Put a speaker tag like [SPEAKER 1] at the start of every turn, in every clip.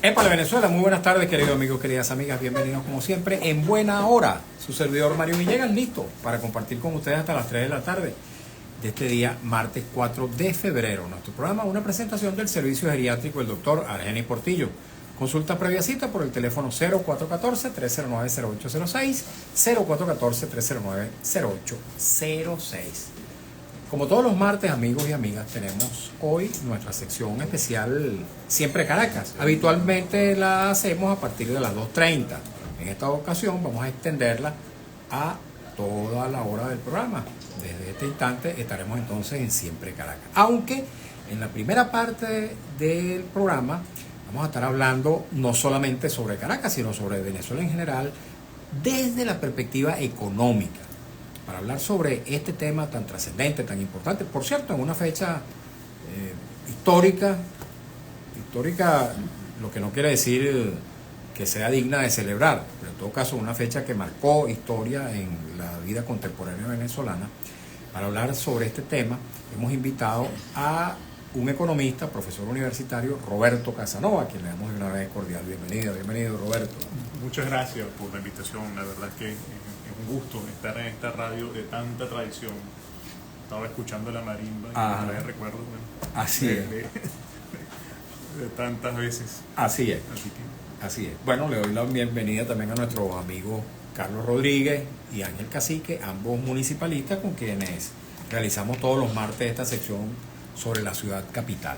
[SPEAKER 1] Épale Venezuela, muy buenas tardes queridos amigos, queridas amigas, bienvenidos como siempre en buena hora. Su servidor Mario Villegas listo para compartir con ustedes hasta las 3 de la tarde de este día, martes 4 de febrero. Nuestro programa, una presentación del servicio geriátrico del doctor Argenis Portillo. Consulta previa cita por el teléfono 0414-309-0806, 0414-309-0806. Como todos los martes, amigos y amigas, tenemos hoy nuestra sección especial Siempre Caracas. Habitualmente la hacemos a partir de las 2:30. En esta ocasión vamos a extenderla a toda la hora del programa. Desde este instante estaremos entonces en Siempre Caracas. Aunque en la primera parte del programa vamos a estar hablando no solamente sobre Caracas, sino sobre Venezuela en general, desde la perspectiva económica, para hablar sobre este tema tan trascendente, tan importante. Por cierto, en una fecha histórica, lo que no quiere decir que sea digna de celebrar, pero en todo caso una fecha que marcó historia en la vida contemporánea venezolana. Para hablar sobre este tema hemos invitado a un economista, profesor universitario, Roberto Casanova, a quien le damos una vez cordial bienvenido Roberto.
[SPEAKER 2] Muchas gracias por la invitación, la verdad es que es un gusto estar en esta radio de tanta tradición. Estaba escuchando la marimba y me trae recuerdos, bueno,
[SPEAKER 1] así es.
[SPEAKER 2] De tantas veces.
[SPEAKER 1] Así es. Así es. Bueno, le doy la bienvenida también a nuestros amigos Carlos Rodríguez y Ángel Cacique, ambos municipalistas con quienes realizamos todos los martes esta sección sobre la ciudad capital.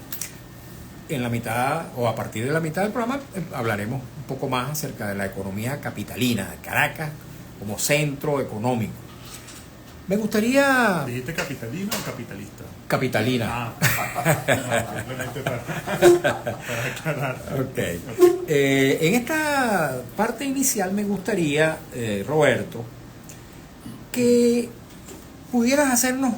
[SPEAKER 1] En la mitad o a partir de la mitad del programa hablaremos un poco más acerca de la economía capitalina de Caracas como centro económico. Me gustaría...
[SPEAKER 2] ¿Dijiste capitalino o capitalista?
[SPEAKER 1] Capitalina.
[SPEAKER 2] Simplemente para aclarar.
[SPEAKER 1] Okay. En esta parte inicial me gustaría, Roberto, que pudieras hacernos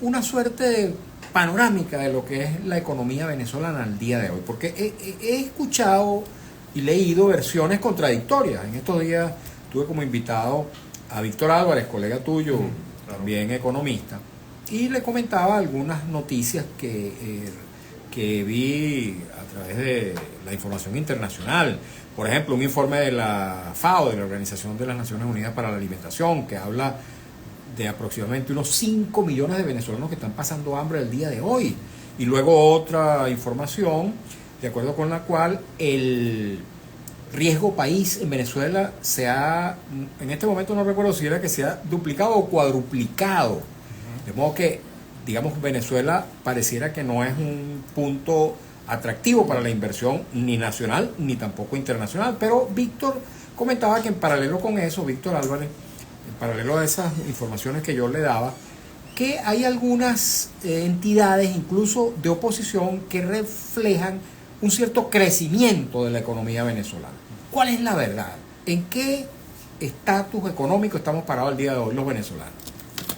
[SPEAKER 1] una suerte de panorámica de lo que es la economía venezolana al día de hoy, porque he escuchado y leído versiones contradictorias. En estos días tuve como invitado a Víctor Álvarez, colega tuyo, también economista, y le comentaba algunas noticias que vi a través de la información internacional. Por ejemplo, un informe de la FAO, de la Organización de las Naciones Unidas para la Alimentación, que habla de aproximadamente unos 5 millones de venezolanos que están pasando hambre el día de hoy. Y luego otra información, de acuerdo con la cual el riesgo país en Venezuela se ha, en este momento no recuerdo si era que se ha duplicado o cuadruplicado. De modo que, digamos, Venezuela pareciera que no es un punto atractivo para la inversión ni nacional ni tampoco internacional. Pero Víctor comentaba que en paralelo con eso, Víctor Álvarez, en paralelo a esas informaciones que yo le daba, que hay algunas entidades, incluso de oposición, que reflejan un cierto crecimiento de la economía venezolana. ¿Cuál es la verdad? ¿En qué estatus económico estamos parados el día de hoy los venezolanos?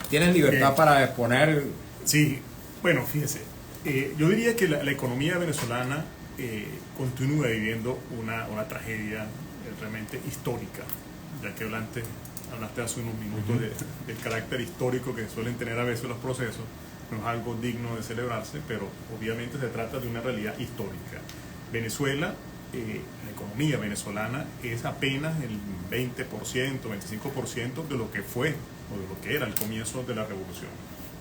[SPEAKER 1] ¿Tienen libertad para exponer?
[SPEAKER 2] Sí, bueno, fíjese, yo diría que la economía venezolana continúa viviendo una tragedia realmente histórica, ya que hablaste hace unos minutos del carácter histórico que suelen tener a veces los procesos. No es algo digno de celebrarse, pero obviamente se trata de una realidad histórica. Venezuela, la economía venezolana es apenas el 20%, 25% de lo que fue o de lo que era el comienzo de la revolución.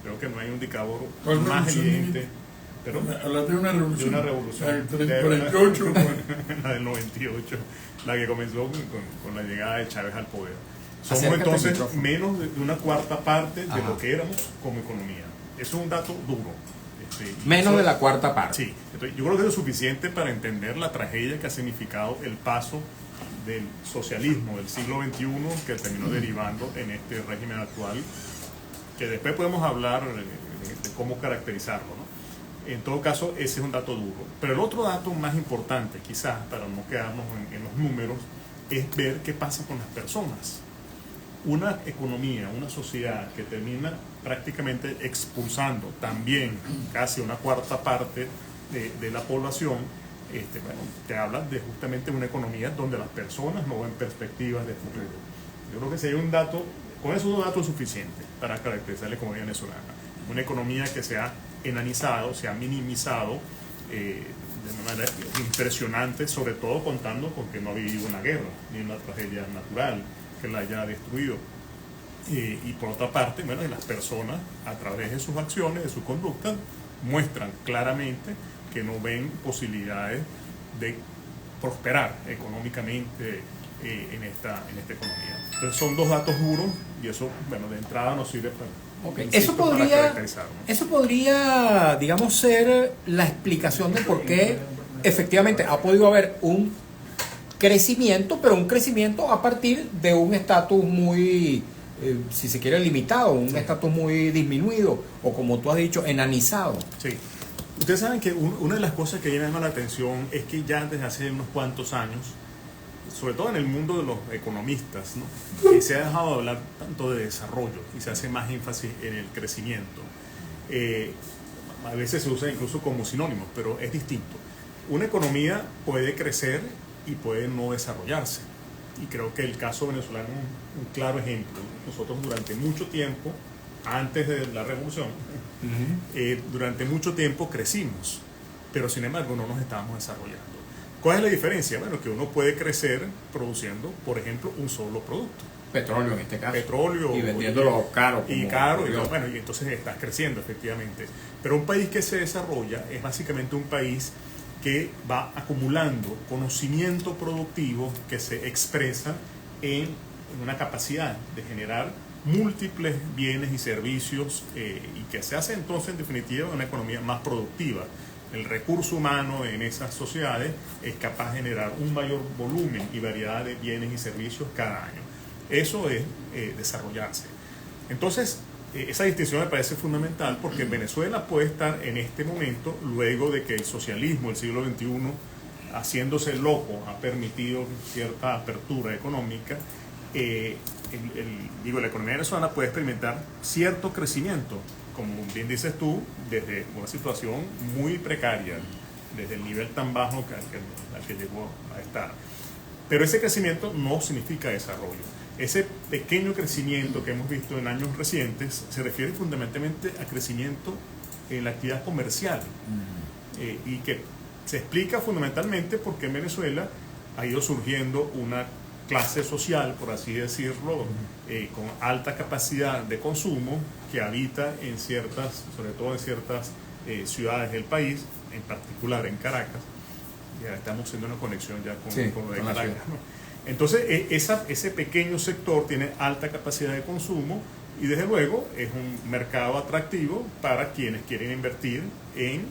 [SPEAKER 2] Creo que no hay un indicador más evidente. Pero
[SPEAKER 3] hablaste de una revolución.
[SPEAKER 2] De una revolución.
[SPEAKER 3] La del 48.
[SPEAKER 2] La del 98, la que comenzó con la llegada de Chávez al poder. Somos
[SPEAKER 1] Acércate
[SPEAKER 2] entonces menos de una cuarta parte de lo que éramos como economía. Eso es un dato duro.
[SPEAKER 1] Menos de la cuarta parte.
[SPEAKER 2] Sí, entonces, yo creo que es lo suficiente para entender la tragedia que ha significado el paso del socialismo del siglo XXI que terminó derivando en este régimen actual, que después podemos hablar de cómo caracterizarlo, ¿no? En todo caso, ese es un dato duro. Pero el otro dato más importante, quizás, para no quedarnos en los números, es ver qué pasa con las personas. Una economía, una sociedad que termina prácticamente expulsando también casi una cuarta parte de la población, bueno, te habla de justamente una economía donde las personas no ven perspectivas de futuro. Yo creo que si hay un dato, con esos dos datos es suficiente para caracterizar la economía venezolana. Una economía que se ha enanizado, se ha minimizado, una manera impresionante, sobre todo contando con que no ha vivido una guerra ni una tragedia natural que la haya destruido. Y por otra parte, bueno, las personas a través de sus acciones, de su conducta, muestran claramente que no ven posibilidades de prosperar económicamente en esta economía. Entonces son dos datos duros y eso, bueno, de entrada nos sirve para,
[SPEAKER 1] Okay.
[SPEAKER 2] insisto, para caracterizar, ¿no?
[SPEAKER 1] Eso podría, digamos, ser la explicación de por qué efectivamente ha podido haber un crecimiento, pero un crecimiento a partir de un estatus muy, si se quiere, limitado, un estatus muy disminuido, o como tú has dicho, enanizado.
[SPEAKER 2] Sí. Ustedes saben que una de las cosas que llama la atención es que ya desde hace unos cuantos años, sobre todo en el mundo de los economistas, ¿no?, se ha dejado de hablar tanto de desarrollo y se hace más énfasis en el crecimiento. A veces se usa incluso como sinónimo, pero es distinto. Una economía puede crecer y puede no desarrollarse. Y creo que el caso venezolano es un claro ejemplo. Nosotros durante mucho tiempo, antes de la revolución, durante mucho tiempo crecimos, pero sin embargo no nos estábamos desarrollando. ¿Cuál es la diferencia? Bueno, que uno puede crecer produciendo, por ejemplo, un solo producto.
[SPEAKER 1] Petróleo en este caso.
[SPEAKER 2] Petróleo.
[SPEAKER 1] Y vendiéndolo caro.
[SPEAKER 2] Y caro, y entonces estás creciendo efectivamente. Pero un país que se desarrolla es básicamente un país que va acumulando conocimiento productivo que se expresa en una capacidad de generar múltiples bienes y servicios y que se hace entonces en definitiva una economía más productiva. El recurso humano en esas sociedades es capaz de generar un mayor volumen y variedad de bienes y servicios cada año. Eso es desarrollarse. Entonces, esa distinción me parece fundamental porque Venezuela puede estar en este momento, luego de que el socialismo del siglo XXI, haciéndose loco, ha permitido cierta apertura económica. La economía venezolana puede experimentar cierto crecimiento, como bien dices tú, desde una situación muy precaria, desde el nivel tan bajo al que llegó a estar. Pero ese crecimiento no significa desarrollo. Ese pequeño crecimiento que hemos visto en años recientes se refiere fundamentalmente a crecimiento en la actividad comercial y que se explica fundamentalmente porque en Venezuela ha ido surgiendo una clase social, por así decirlo, con alta capacidad de consumo que habita en ciertas, sobre todo en ciertas ciudades del país, en particular en Caracas. Ya estamos haciendo una conexión ya con lo de Caracas, ¿no? Entonces, ese pequeño sector tiene alta capacidad de consumo y desde luego es un mercado atractivo para quienes quieren invertir en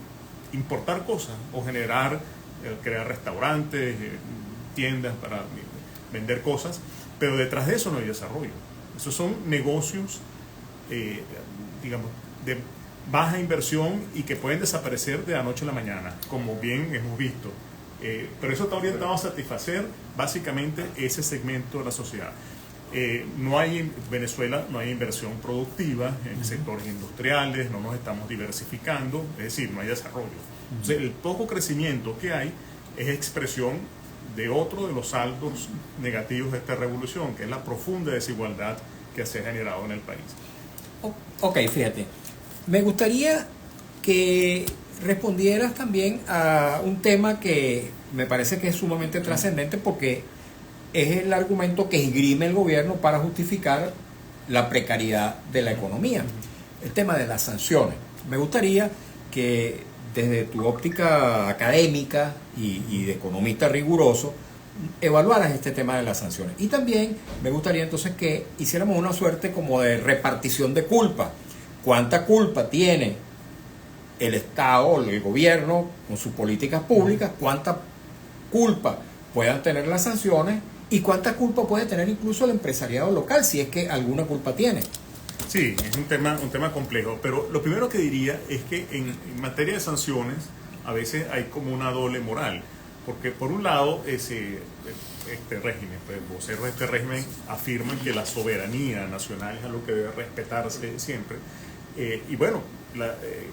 [SPEAKER 2] importar cosas o crear restaurantes, tiendas para vender cosas, pero detrás de eso no hay desarrollo. Esos son negocios, digamos, de baja inversión y que pueden desaparecer de la noche a la mañana, como bien hemos visto. Pero eso está orientado a satisfacer básicamente ese segmento de la sociedad. En Venezuela no hay inversión productiva en sectores industriales, no nos estamos diversificando, es decir, no hay desarrollo. Entonces, el poco crecimiento que hay es expresión de otro de los saldos negativos de esta revolución, que es la profunda desigualdad que se ha generado en el país.
[SPEAKER 1] Ok, fíjate, me gustaría que respondieras también a un tema que me parece que es sumamente trascendente porque es el argumento que esgrime el gobierno para justificar la precariedad de la economía, el tema de las sanciones. Me gustaría que desde tu óptica académica y de economista riguroso evaluaras este tema de las sanciones. Y también me gustaría entonces que hiciéramos una suerte como de repartición de culpa. ¿Cuánta culpa tiene el Estado, el gobierno, con sus políticas públicas? ¿Cuánta culpa puedan tener las sanciones? ¿Y cuánta culpa puede tener incluso el empresariado local, si es que alguna culpa tiene?
[SPEAKER 2] Sí, es un tema complejo, pero lo primero que diría es que en materia de sanciones a veces hay como una doble moral, porque por un lado este régimen, pues voceros de este régimen afirman que la soberanía nacional es algo que debe respetarse siempre, y bueno,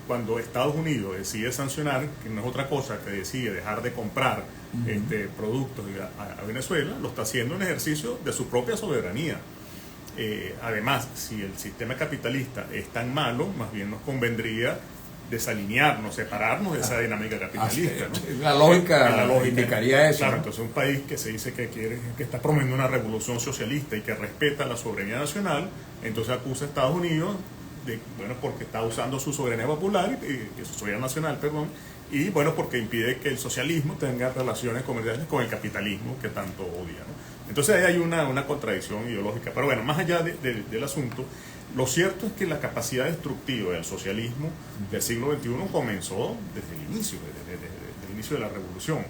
[SPEAKER 2] cuando Estados Unidos decide sancionar, que no es otra cosa que decide dejar de comprar productos a Venezuela, lo está haciendo en ejercicio de su propia soberanía. Además, si el sistema capitalista es tan malo, más bien nos convendría desalinearnos, separarnos de esa dinámica capitalista, ¿no?
[SPEAKER 1] La lógica indicaría eso.
[SPEAKER 2] Claro,
[SPEAKER 1] ¿no?
[SPEAKER 2] entonces un país que se dice que está promoviendo una revolución socialista y que respeta la soberanía nacional, entonces acusa a Estados Unidos de, bueno, porque está usando su soberanía popular, su soberanía nacional, perdón, y bueno, porque impide que el socialismo tenga relaciones comerciales con el capitalismo que tanto odia, ¿no? Entonces ahí hay una contradicción ideológica. Pero bueno, más allá del asunto, lo cierto es que la capacidad destructiva del socialismo del siglo XXI comenzó desde el inicio, desde el inicio de la revolución.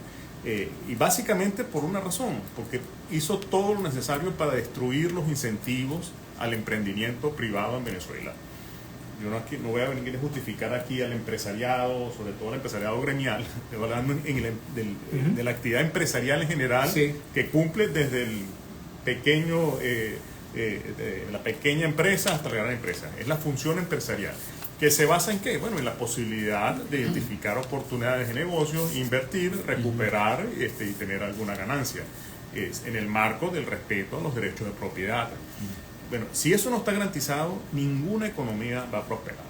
[SPEAKER 2] Y básicamente por una razón, porque hizo todo lo necesario para destruir los incentivos al emprendimiento privado en Venezuela. Yo no voy a venir a justificar aquí al empresariado, sobre todo al empresariado gremial, estoy hablando de la actividad empresarial en general, sí, que cumple desde el pequeño, la pequeña empresa hasta la gran empresa. Es la función empresarial, que se basa en ¿qué? Bueno, en la posibilidad de identificar oportunidades de negocio, invertir, recuperar y tener alguna ganancia, en el marco del respeto a los derechos de propiedad. Bueno, si eso no está garantizado, ninguna economía va a prosperar.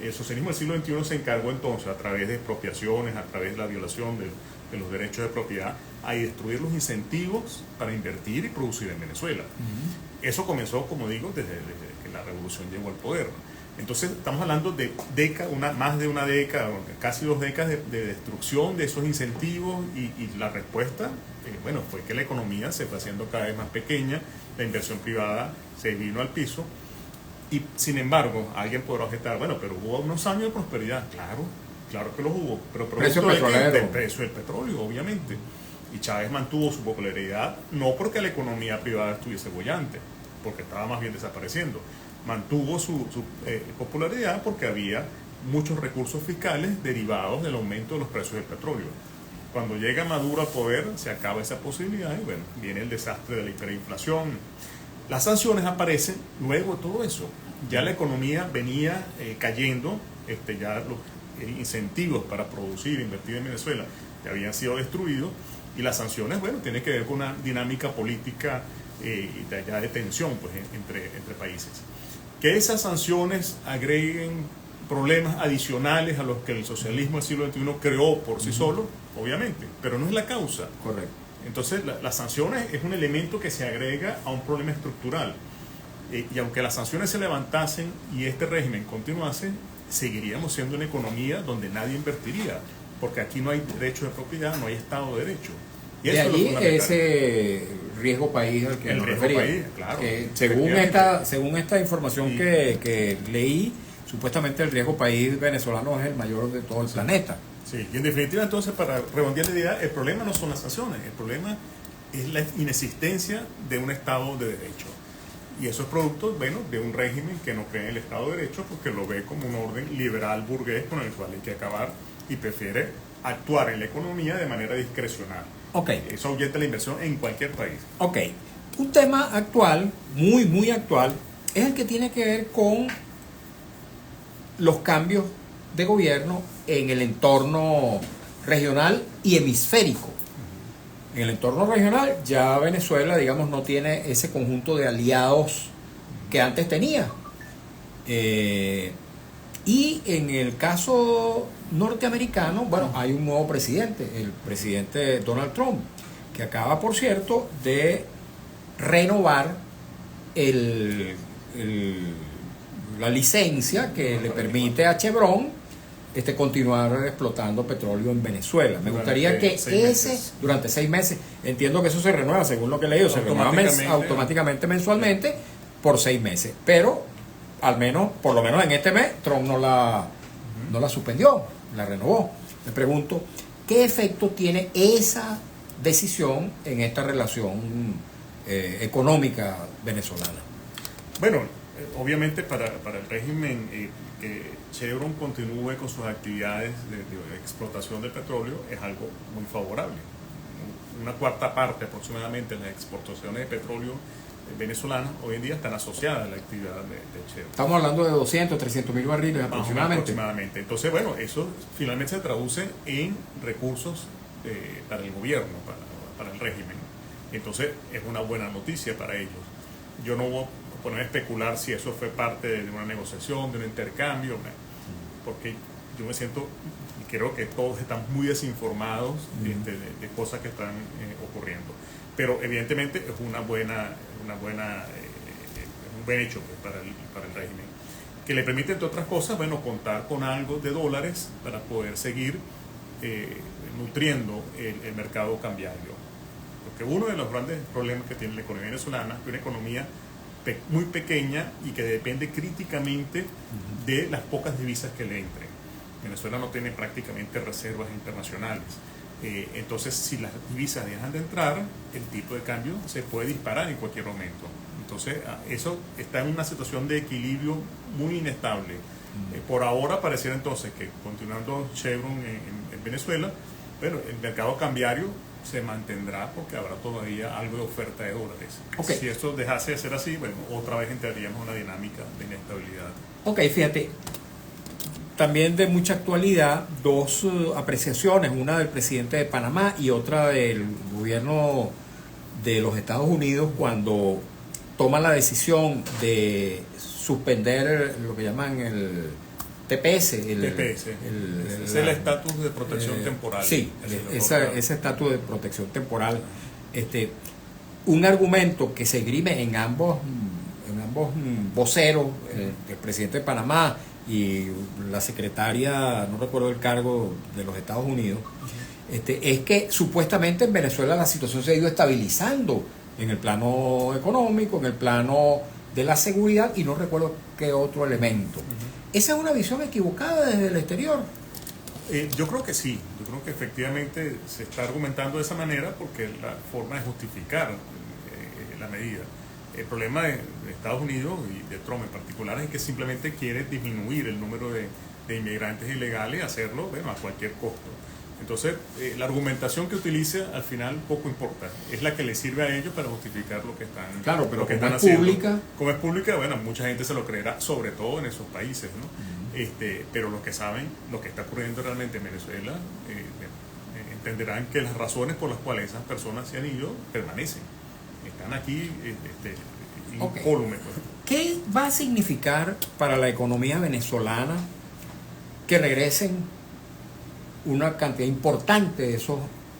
[SPEAKER 2] El socialismo del siglo XXI se encargó entonces, a través de expropiaciones, a través de la violación de los derechos de propiedad, a destruir los incentivos para invertir y producir en Venezuela. Eso comenzó, como digo, desde que la revolución llegó al poder. Entonces estamos hablando de más de una década, casi 2 décadas de destrucción de esos incentivos, y la respuesta, bueno, fue que la economía se fue haciendo cada vez más pequeña, la inversión privada se vino al piso, y sin embargo alguien podrá objetar, bueno, pero hubo unos años de prosperidad. Claro que los hubo, pero
[SPEAKER 1] precio
[SPEAKER 2] del precio del petróleo, obviamente. Y Chávez mantuvo su popularidad no porque la economía privada estuviese bollante, porque estaba más bien desapareciendo. Mantuvo su popularidad porque había muchos recursos fiscales derivados del aumento de los precios del petróleo. Cuando llega Maduro al poder, se acaba esa posibilidad y bueno, viene el desastre de la hiperinflación. Las sanciones aparecen luego de todo eso. Ya la economía venía cayendo, ya los incentivos para producir e invertir en Venezuela ya habían sido destruidos, y las sanciones, bueno, tienen que ver con una dinámica política ya de tensión, pues, entre países. Que esas sanciones agreguen problemas adicionales a los que el socialismo del siglo XXI creó por sí solo, obviamente, pero no es la causa.
[SPEAKER 1] Correcto.
[SPEAKER 2] Entonces, las sanciones es un elemento que se agrega a un problema estructural. Y aunque las sanciones se levantasen y este régimen continuase, seguiríamos siendo una economía donde nadie invertiría, porque aquí no hay derecho de propiedad, no hay Estado de Derecho. Y
[SPEAKER 1] de allí ese riesgo país al que nos refería.
[SPEAKER 2] País, claro,
[SPEAKER 1] según esta información que leí, supuestamente el riesgo país venezolano es el mayor de todo el planeta.
[SPEAKER 2] Sí, y en definitiva, entonces, para redondear la idea, el problema no son las sanciones, el problema es la inexistencia de un Estado de Derecho. Y eso es producto, bueno, de un régimen que no cree en el Estado de Derecho, porque lo ve como un orden liberal burgués con el cual hay que acabar, y prefiere actuar en la economía de manera discrecional.
[SPEAKER 1] Okay.
[SPEAKER 2] Eso ahuyenta la inversión en cualquier país.
[SPEAKER 1] Ok. Un tema actual, muy actual, es el que tiene que ver con los cambios de gobierno en el entorno regional y hemisférico. En el entorno regional ya Venezuela, digamos, no tiene ese conjunto de aliados que antes tenía. Y en el caso norteamericano, bueno, hay un nuevo presidente, el presidente Donald Trump, que acaba, por cierto, de renovar la licencia que le permite a Chevron continuar explotando petróleo en Venezuela. Me gustaría que durante 6 meses, entiendo que eso se renueva, según lo que he leído, se renueva automáticamente mensualmente por 6 meses, pero por lo menos en este mes Trump no la suspendió, la renovó. Me pregunto, ¿qué efecto tiene esa decisión en esta relación económica venezolana?
[SPEAKER 2] Bueno, obviamente para el régimen que Chevron continúe con sus actividades de explotación del petróleo es algo muy favorable. Una cuarta parte aproximadamente de las exportaciones de petróleo venezolanas hoy en día están asociadas a la actividad de Chevron.
[SPEAKER 1] Estamos hablando de 200, 300 mil barriles aproximadamente.
[SPEAKER 2] Entonces, bueno, eso finalmente se traduce en recursos para el gobierno, para el régimen. Entonces, es una buena noticia para ellos. Yo no voy a poner a especular si eso fue parte de una negociación, de un intercambio, porque yo me siento, y creo que todos están muy desinformados de cosas que están ocurriendo. Pero evidentemente es un buen hecho pues, para el régimen, que le permite, entre otras cosas, bueno, contar con algo de dólares para poder seguir nutriendo el mercado cambiario. Porque uno de los grandes problemas que tiene la economía venezolana es una economía muy pequeña y que depende críticamente de las pocas divisas que le entren. Venezuela no tiene prácticamente reservas internacionales. Entonces, si las divisas dejan de entrar, el tipo de cambio se puede disparar en cualquier momento. Entonces, eso está en una situación de equilibrio muy inestable. Por ahora pareciera entonces que, continuando Chevron en Venezuela, bueno, el mercado cambiario se mantendrá porque habrá todavía algo de oferta de dólares.
[SPEAKER 1] Okay.
[SPEAKER 2] Si esto dejase de ser así, bueno, otra vez entraríamos en una dinámica de inestabilidad.
[SPEAKER 1] Ok, fíjate, también de mucha actualidad, dos apreciaciones, una del presidente de Panamá y otra del gobierno de los Estados Unidos cuando toma la decisión de suspender lo que llaman el TPS.
[SPEAKER 2] Es el estatus de protección temporal.
[SPEAKER 1] Sí, ese estatus de protección temporal. Un argumento que se esgrime en ambos voceros, el presidente de Panamá y la secretaria, no recuerdo el cargo, de los Estados Unidos, es que supuestamente en Venezuela la situación se ha ido estabilizando en el plano económico, en el plano de la seguridad y no recuerdo qué otro elemento. ¿Esa es una visión equivocada desde el exterior?
[SPEAKER 2] Yo creo que sí, yo creo que efectivamente se está argumentando de esa manera porque es la forma de justificar la medida. El problema de Estados Unidos y de Trump en particular es que simplemente quiere disminuir el número de inmigrantes ilegales, hacerlo bueno, a cualquier costo. Entonces, la argumentación que utilice al final poco importa, es la que le sirve a ellos para justificar lo que están haciendo.
[SPEAKER 1] Claro, pero como es pública.
[SPEAKER 2] Como es pública, bueno, mucha gente se lo creerá, sobre todo en esos países, ¿no? Pero los que saben lo que está ocurriendo realmente en Venezuela entenderán que las razones por las cuales esas personas se han ido permanecen. Están aquí incólumes. Pues.
[SPEAKER 1] ¿Qué va a significar para la economía venezolana que regresen una cantidad importante de esos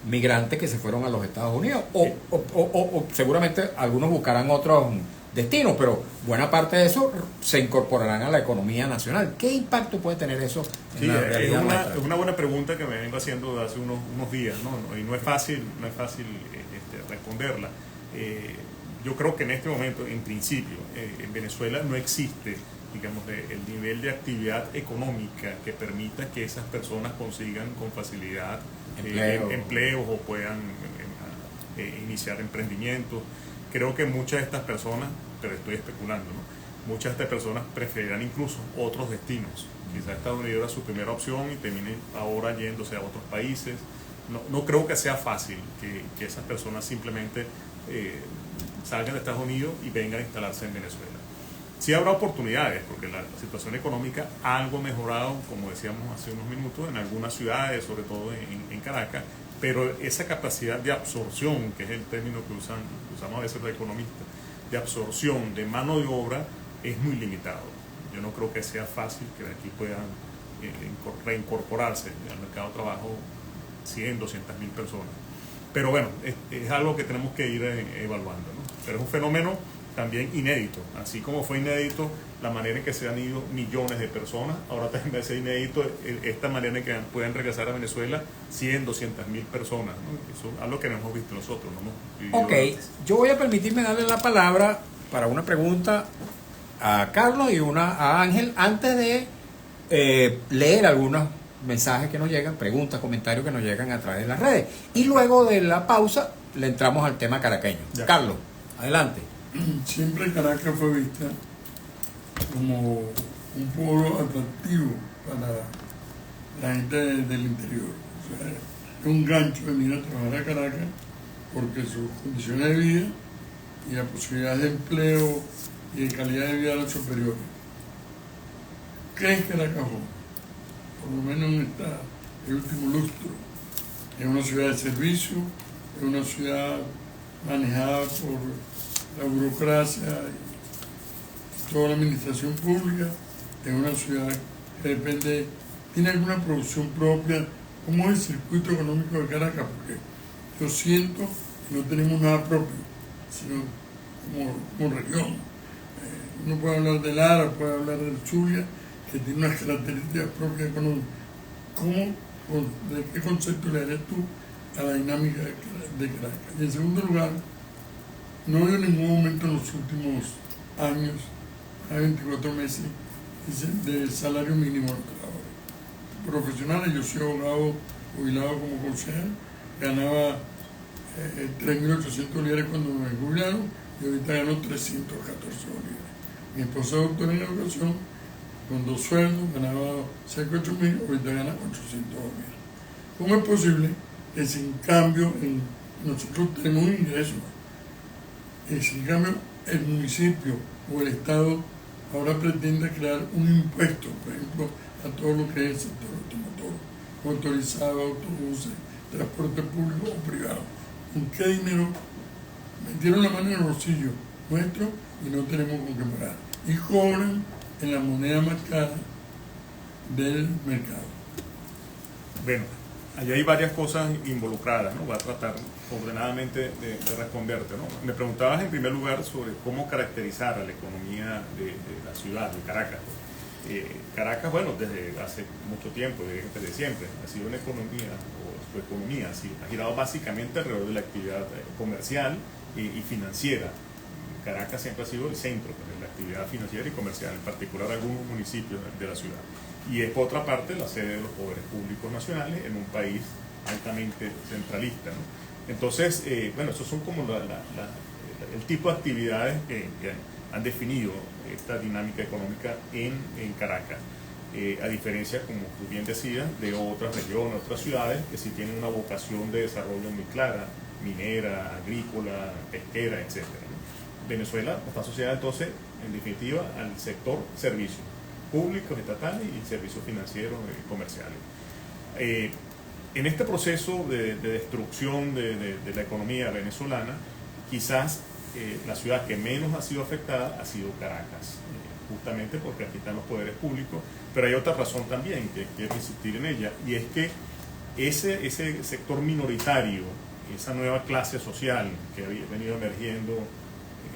[SPEAKER 1] migrantes que se fueron a los Estados Unidos? O seguramente algunos buscarán otros destinos, pero buena parte de eso se incorporarán a la economía nacional. ¿Qué impacto puede tener eso en la realidad nuestra?
[SPEAKER 2] Es una buena pregunta que me vengo haciendo desde hace unos días, ¿no? Y no es fácil responderla. Yo creo que en este momento, en principio, en Venezuela no existe, digamos, el nivel de actividad económica que permita que esas personas consigan con facilidad empleos o puedan iniciar emprendimientos. Creo que muchas de estas personas, pero estoy especulando, ¿no? Muchas de estas personas preferirán incluso otros destinos. Quizás Estados Unidos era su primera opción y terminen ahora yéndose a otros países. No creo que sea fácil que esas personas simplemente salgan de Estados Unidos y vengan a instalarse en Venezuela. Sí habrá oportunidades, porque la situación económica ha algo mejorado, como decíamos hace unos minutos, en algunas ciudades, sobre todo en Caracas, pero esa capacidad de absorción, que es el término que usamos a veces los economistas, de absorción de mano de obra, es muy limitado. Yo no creo que sea fácil que de aquí puedan reincorporarse al mercado de trabajo 100, 200 mil personas. Pero bueno, es algo que tenemos que ir evaluando, ¿no? Pero es un fenómeno también inédito, así como fue inédito la manera en que se han ido millones de personas, ahora también va a ser inédito esta manera en que pueden regresar a Venezuela 100, 200 mil personas, ¿no? Eso es algo que no hemos visto nosotros, ¿no?
[SPEAKER 1] Ok, yo voy a permitirme darle la palabra para una pregunta a Carlos y una a Ángel antes de leer algunos mensajes que nos llegan, preguntas, comentarios que nos llegan a través de las redes. Y luego de la pausa le entramos al tema caraqueño. Ya. Carlos, adelante.
[SPEAKER 3] Siempre Caracas fue vista como un polo atractivo para la gente del interior. O sea, es un gancho venir a trabajar a Caracas porque sus condiciones de vida y las posibilidades de empleo y de calidad de vida eran superiores. ¿Qué es Caracas hoy? Por lo menos en el último lustro. Es una ciudad de servicio, es una ciudad manejada por la burocracia y toda la administración pública, es una ciudad que depende ¿Tiene alguna producción propia? ¿Cómo es el circuito económico de Caracas? Porque yo siento que no tenemos nada propio, sino como región. Uno puede hablar del Lara, puede hablar del Zulia, que tiene unas características propias económicas. ¿De qué concepto le darías tú a la dinámica de Caracas? Y en segundo lugar, no veo en ningún momento en los últimos años, hay 24 meses, de salario mínimo de trabajadores. Profesionales, yo soy abogado jubilado como concejal, ganaba 3.800 bolívares cuando me jubilaron y ahorita gano 314 bolívares. Mi esposa es doctora en educación, con 2 sueldos, ganaba cerca de 8.000, ahorita gana 800 bolívares. ¿Cómo es posible que sin cambio nosotros tenemos un ingreso? Sin cambio el municipio o el Estado ahora pretende crear un impuesto, por ejemplo, a todo lo que es el sector automotor, motorizado, autobuses, transporte público o privado? ¿Con qué dinero? Metieron la mano en el bolsillo nuestro y no tenemos con qué pagar. Y cobran en la moneda más cara del mercado.
[SPEAKER 2] Bueno, allí hay varias cosas involucradas, ¿no? Voy a tratar ordenadamente de responderte, ¿no? Me preguntabas en primer lugar sobre cómo caracterizar a la economía de la ciudad, de Caracas. Caracas, bueno, desde hace mucho tiempo, desde siempre, ha sido una economía, o su economía ha girado básicamente alrededor de la actividad comercial y financiera. Caracas siempre ha sido el centro de la actividad financiera y comercial, en particular algunos municipios de la ciudad. Y es por otra parte la sede de los poderes públicos nacionales en un país altamente centralista, ¿no? Entonces, bueno, esos son como el tipo de actividades que han definido esta dinámica económica en Caracas. A diferencia, como tú bien decías, de otras regiones, otras ciudades que sí tienen una vocación de desarrollo muy clara, minera, agrícola, pesquera, etc. Venezuela está asociada entonces, en definitiva, al sector servicios públicos, estatales y servicios financieros y comerciales. En este proceso de destrucción de la economía venezolana, quizás la ciudad que menos ha sido afectada ha sido Caracas, justamente porque aquí están los poderes públicos, pero hay otra razón también que quiero insistir en ella, y es que ese sector minoritario, esa nueva clase social que había venido emergiendo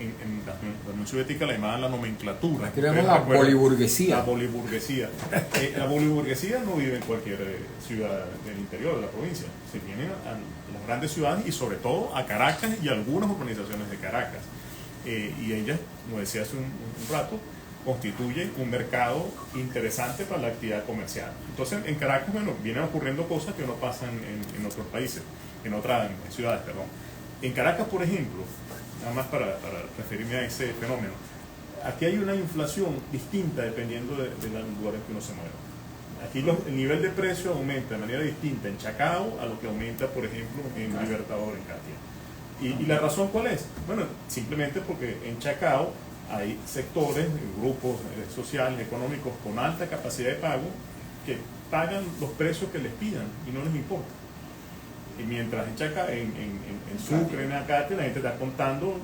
[SPEAKER 2] en la Unión Soviética, la llamaban la nomenclatura.
[SPEAKER 1] Aquí le llaman la boliburguesía.
[SPEAKER 2] La boliburguesía. La boliburguesía no vive en cualquier ciudad del interior de la provincia. Se viene a las grandes ciudades y sobre todo a Caracas y a algunas urbanizaciones de Caracas. Y ellas, como decía hace un rato, constituyen un mercado interesante para la actividad comercial. Entonces, en Caracas, bueno, vienen ocurriendo cosas que no pasan en otros países, en otras ciudades, perdón. En Caracas, por ejemplo, nada más para referirme a ese fenómeno, aquí hay una inflación distinta dependiendo de los lugares que uno se mueva. Aquí el nivel de precio aumenta de manera distinta en Chacao a lo que aumenta, por ejemplo, en Libertador, en Catia. ¿Y la razón cuál es? Bueno, simplemente porque en Chacao hay sectores, grupos sociales, económicos con alta capacidad de pago que pagan los precios que les pidan y no les importa. Y mientras en Sucre, en Acate, la gente está contando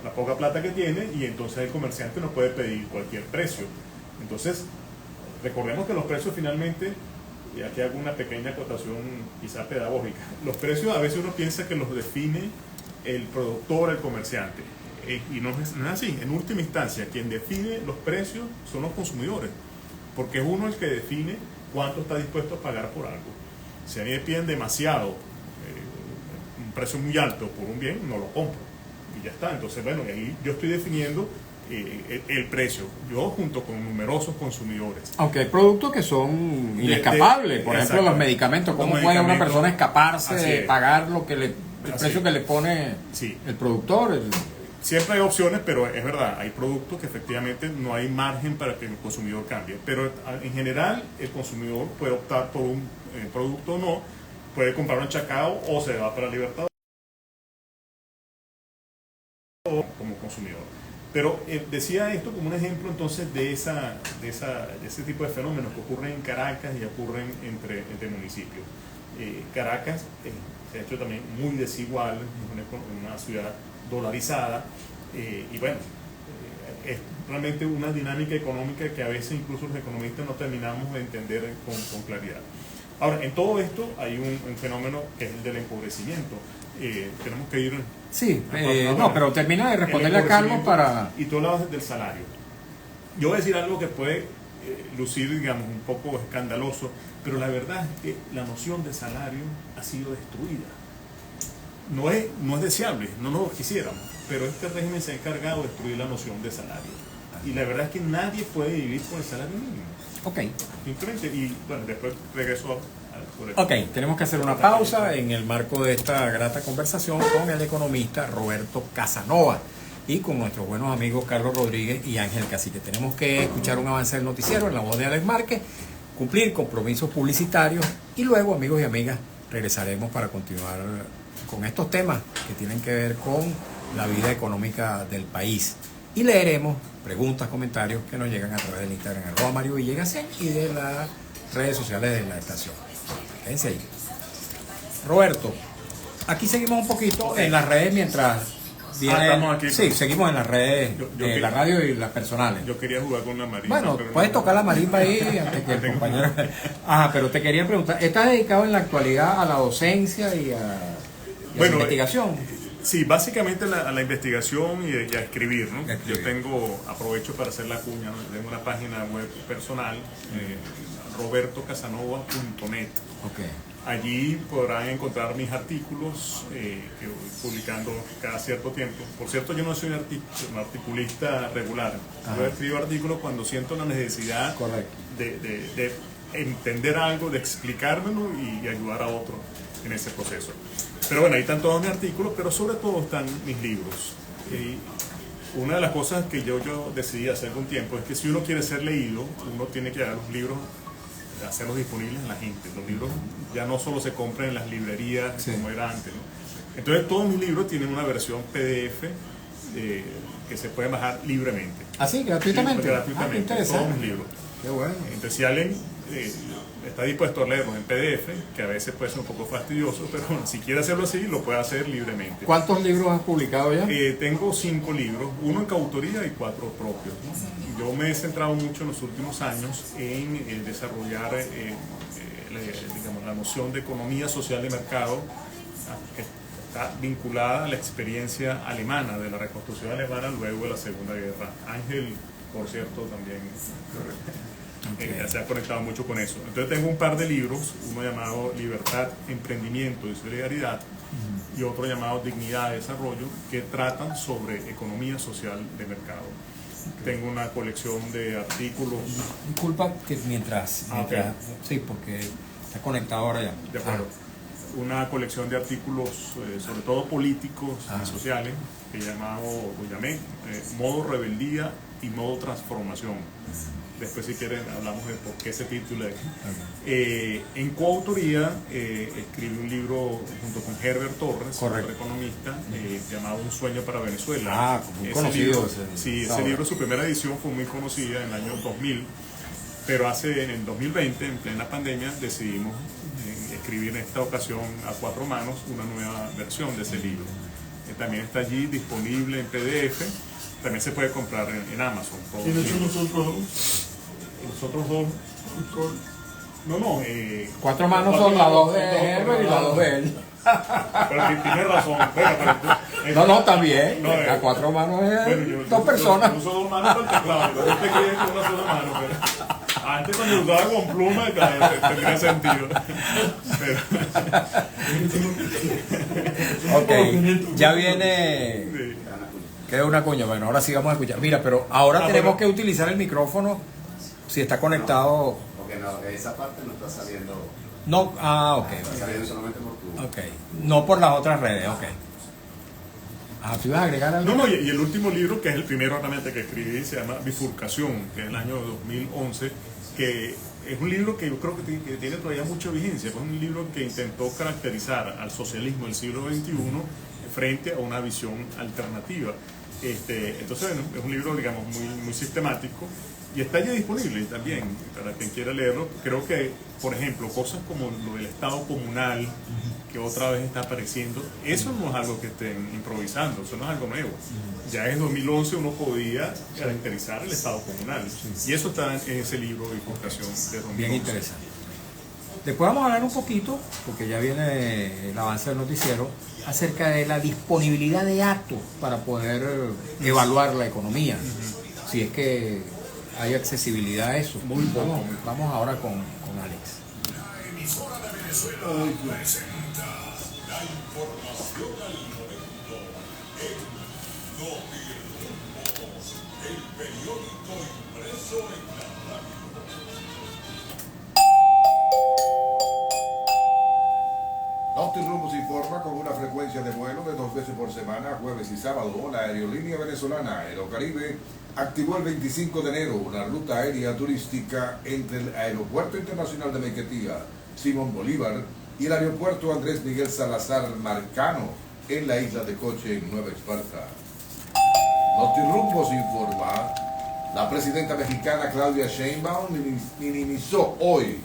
[SPEAKER 2] la poca plata que tiene y entonces el comerciante no puede pedir cualquier precio. Entonces, recordemos que los precios finalmente, y aquí hago una pequeña acotación quizá pedagógica, los precios a veces uno piensa que los define el productor, el comerciante, y no es así. En última instancia, quien define los precios son los consumidores, porque es uno el que define cuánto está dispuesto a pagar por algo. Si a mí me piden demasiado, un precio muy alto por un bien, no lo compro. Y ya está. Entonces, bueno, ahí yo estoy definiendo el precio, yo junto con numerosos consumidores.
[SPEAKER 1] Aunque hay productos que son inescapables, por ejemplo los medicamentos. ¿Cómo puede una persona escaparse de pagar el precio que le pone el productor?
[SPEAKER 2] Siempre hay opciones, pero es verdad, hay productos que efectivamente no hay margen para que el consumidor cambie. Pero en general, el consumidor puede optar por un producto o no, puede comprarlo en Chacao o se va para Libertador como consumidor. Pero decía esto como un ejemplo entonces de ese tipo de fenómenos que ocurren en Caracas y ocurren entre municipios. Caracas se ha hecho también muy desigual, es una ciudad dolarizada, y bueno, es realmente una dinámica económica que a veces incluso los economistas no terminamos de entender con claridad. Ahora, en todo esto hay un fenómeno que es el del empobrecimiento. Tenemos que ir...
[SPEAKER 1] Sí, no, pero termina de responderle a Carlos para...
[SPEAKER 2] Y tú hablabas del salario. Yo voy a decir algo que puede lucir, digamos, un poco escandaloso, pero la verdad es que la noción de salario ha sido destruida. No es deseable, no nos lo quisiéramos, pero este régimen se ha encargado de destruir la noción de salario. Y la verdad es que nadie puede vivir con el salario mínimo.
[SPEAKER 1] Ok.
[SPEAKER 2] Simplemente, y bueno, después regreso sobre
[SPEAKER 1] Ok, tenemos que hacer una pausa en el marco de esta grata conversación con el economista Roberto Casanova y con nuestros buenos amigos Carlos Rodríguez y Ángel Cacique. Tenemos que escuchar un avance del noticiero en la voz de Alex Márquez, cumplir compromisos publicitarios y luego, amigos y amigas, regresaremos para continuar con estos temas que tienen que ver con la vida económica del país. Y leeremos preguntas, comentarios que nos llegan a través del Instagram @MarioVillegas100 y de las redes sociales de la estación. Quédense ahí. Roberto, aquí seguimos un poquito en las redes mientras viene...
[SPEAKER 2] estamos aquí.
[SPEAKER 1] Sí, seguimos en las redes
[SPEAKER 2] Yo
[SPEAKER 1] de la radio y las personales.
[SPEAKER 2] Yo quería jugar con la marimba.
[SPEAKER 1] Bueno,
[SPEAKER 2] pero
[SPEAKER 1] puedes
[SPEAKER 2] no.
[SPEAKER 1] tocar la marimba ahí antes que el compañero... Ajá, pero te quería preguntar, ¿estás dedicado en la actualidad a la docencia y a la investigación?
[SPEAKER 2] Sí, básicamente a la investigación y a escribir, ¿no?
[SPEAKER 1] Escribir.
[SPEAKER 2] Yo aprovecho para hacer la cuña, ¿no? Tengo una página web personal, robertocasanova.net.
[SPEAKER 1] Ok.
[SPEAKER 2] Allí podrán encontrar mis artículos que voy publicando cada cierto tiempo. Por cierto, yo no soy un articulista regular. Yo escribo artículos cuando siento la necesidad de entender algo, de explicármelo y ayudar a otro en ese proceso. Pero bueno, ahí están todos mis artículos, pero sobre todo están mis libros. Y una de las cosas que yo decidí hace algún tiempo es que si uno quiere ser leído, uno tiene que dar los libros, hacerlos disponibles en la gente. Los libros ya no solo se compran en las librerías como era antes, ¿no? Entonces todos mis libros tienen una versión PDF que se puede bajar libremente.
[SPEAKER 1] ¿Ah, sí? ¿Gratuitamente?
[SPEAKER 2] Sí, gratuitamente,
[SPEAKER 1] interesante.
[SPEAKER 2] todos mis libros.
[SPEAKER 1] Qué bueno.
[SPEAKER 2] Entonces si alguien está dispuesto a leerlos en PDF, que a veces puede ser un poco fastidioso, pero bueno, si quiere hacerlo así, lo puede hacer libremente.
[SPEAKER 1] ¿Cuántos libros has publicado ya?
[SPEAKER 2] Tengo 5 libros, 1 en coautoría y 4 propios, ¿no? Yo me he centrado mucho en los últimos años en desarrollar digamos, la noción de economía social de mercado, que está vinculada a la experiencia alemana, de la reconstrucción alemana luego de la Segunda Guerra. Ángel, por cierto, también se ha conectado mucho con eso. Entonces tengo un par de libros, uno llamado Libertad, Emprendimiento y Solidaridad y otro llamado Dignidad y Desarrollo, que tratan sobre economía social de mercado. Tengo una colección de artículos.
[SPEAKER 1] Disculpa que mientras
[SPEAKER 2] Okay.
[SPEAKER 1] sí, porque está conectado ahora ya.
[SPEAKER 2] De acuerdo. Una colección de artículos, sobre todo políticos y sociales, que lo llamé Modo Rebeldía y Modo Transformación. Después, si quieren, hablamos de por qué ese título. En coautoría, escribí un libro junto con Herbert Torres, otro economista, llamado Un sueño para Venezuela.
[SPEAKER 1] Muy conocido.
[SPEAKER 2] Ese libro, su primera edición fue muy conocida en el año 2000, pero en el 2020, en plena pandemia, decidimos escribir en esta ocasión a 4 manos una nueva versión de ese libro. También está allí disponible en PDF. También se puede comprar en Amazon.
[SPEAKER 3] ¿Quiénes son nosotros dos?
[SPEAKER 2] Nosotros dos. No.
[SPEAKER 1] 4 manos son las 2 de Herbert y las 2 de él.
[SPEAKER 2] Pero tienes razón.
[SPEAKER 1] No, también.
[SPEAKER 2] No,
[SPEAKER 1] a 4 manos es
[SPEAKER 2] bueno,
[SPEAKER 1] 2 personas.
[SPEAKER 2] Yo uso 2 manos para el teclado. Yo te creía con una sola mano. Pero antes, cuando usaba con pluma, tendría sentido.
[SPEAKER 1] Ok, ya viene.
[SPEAKER 2] Sí.
[SPEAKER 1] Queda una cuña. Bueno, ahora sí vamos a escuchar. Mira, pero ahora tenemos que utilizar el micrófono si está conectado.
[SPEAKER 4] Porque no, esa parte no está saliendo.
[SPEAKER 1] No, ok.
[SPEAKER 4] Está saliendo solamente por tu.
[SPEAKER 1] Ok, no por las otras redes, ok. ¿tú ibas a agregar algo?
[SPEAKER 2] No, y el último libro, que es el primero realmente que escribí, se llama Bifurcación, que es el año 2011, que es un libro que yo creo que tiene todavía mucha vigencia. Es un libro que intentó caracterizar al socialismo del siglo XXI frente a una visión alternativa. Entonces es un libro, digamos, muy sistemático, Y está ya disponible también para quien quiera leerlo. Creo que, por ejemplo, cosas como lo del Estado comunal, que otra vez está apareciendo, eso no es algo que estén improvisando, eso no es algo nuevo. Ya en 2011 uno podía caracterizar el Estado comunal. Y eso está en ese libro de Bifurcación de 2011.
[SPEAKER 1] Bien interesante. Después vamos a hablar un poquito, porque ya viene el avance del noticiero, acerca de la disponibilidad de actos para poder evaluar la economía. Si es que hay accesibilidad a eso.
[SPEAKER 2] Muy poco.
[SPEAKER 1] Vamos ahora con Alex.
[SPEAKER 5] Noti-Rumbos informa con una frecuencia de vuelo de 2 veces por semana, jueves y sábado. La aerolínea venezolana Aerocaribe activó el 25 de enero una ruta aérea turística entre el Aeropuerto Internacional de Maiquetía, Simón Bolívar, y el Aeropuerto Andrés Miguel Salazar Marcano, en la isla de Coche, en Nueva Esparta. Noti-Rumbos informa, la presidenta mexicana Claudia Sheinbaum minimizó hoy,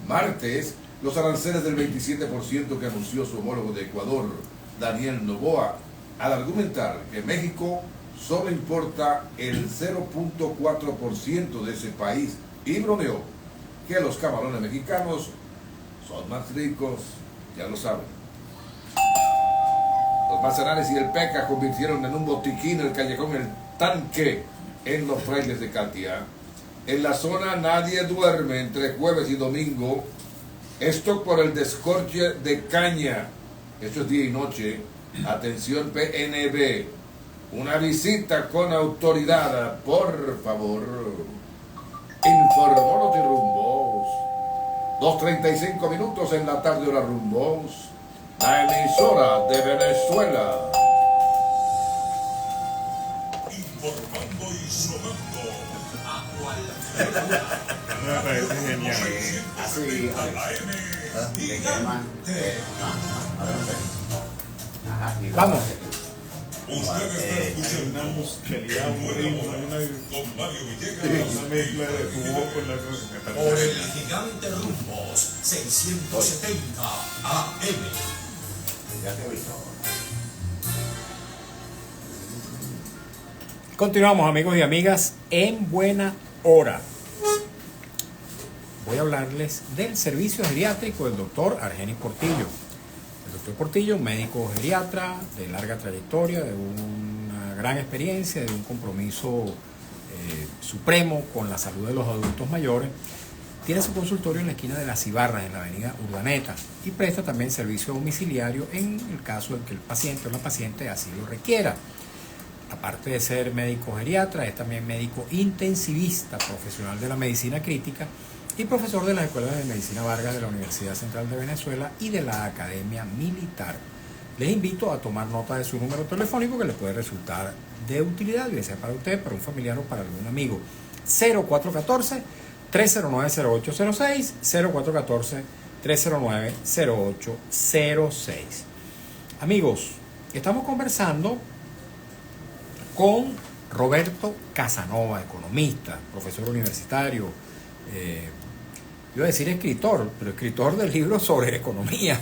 [SPEAKER 5] martes, los aranceles del 27% que anunció su homólogo de Ecuador, Daniel Noboa, al argumentar que México solo importa el 0.4% de ese país y bromeó que los camarones mexicanos son más ricos, ya lo saben. Los Manzanares y el Peca convirtieron en un botiquín el callejón El Tanque en Los Frailes de Catia. En la zona nadie duerme entre jueves y domingo. Esto por el descorche de caña. Esto es día y noche. Atención PNB. Una visita con autoridad, por favor. Informó Noti-Rumbos. 2:35 minutos en la tarde hora Rumbos. La emisora de Venezuela.
[SPEAKER 6] Informando y sonando a
[SPEAKER 2] Me parece genial.
[SPEAKER 4] Así, de crema. Ajá, y
[SPEAKER 1] Vamos.
[SPEAKER 2] Una musicalidad, un ritmo, una
[SPEAKER 6] con Mario Villegas
[SPEAKER 2] mezcla de tu voz con la
[SPEAKER 6] por el gigante Rumbos 670 AM.
[SPEAKER 4] Ya te he visto.
[SPEAKER 1] Continuamos, amigos y amigas, en buena hora. Voy a hablarles del servicio geriátrico del doctor Argenis Portillo. El doctor Portillo, médico geriatra de larga trayectoria, de una gran experiencia, de un compromiso supremo con la salud de los adultos mayores, tiene su consultorio en la esquina de Las Cibarras, en la avenida Urdaneta, y presta también servicio domiciliario en el caso de que el paciente o la paciente así lo requiera. Aparte de ser médico geriatra, es también médico intensivista, profesional de la medicina crítica y profesor de las escuelas de medicina Vargas de la Universidad Central de Venezuela y de la Academia Militar. Les invito a tomar nota de su número telefónico que les puede resultar de utilidad, ya sea para usted, para un familiar o para algún amigo. 0414-309-0806, 0414-309-0806. Amigos, estamos conversando con Roberto Casanova, economista, profesor universitario, iba a decir escritor, pero escritor del libro sobre economía.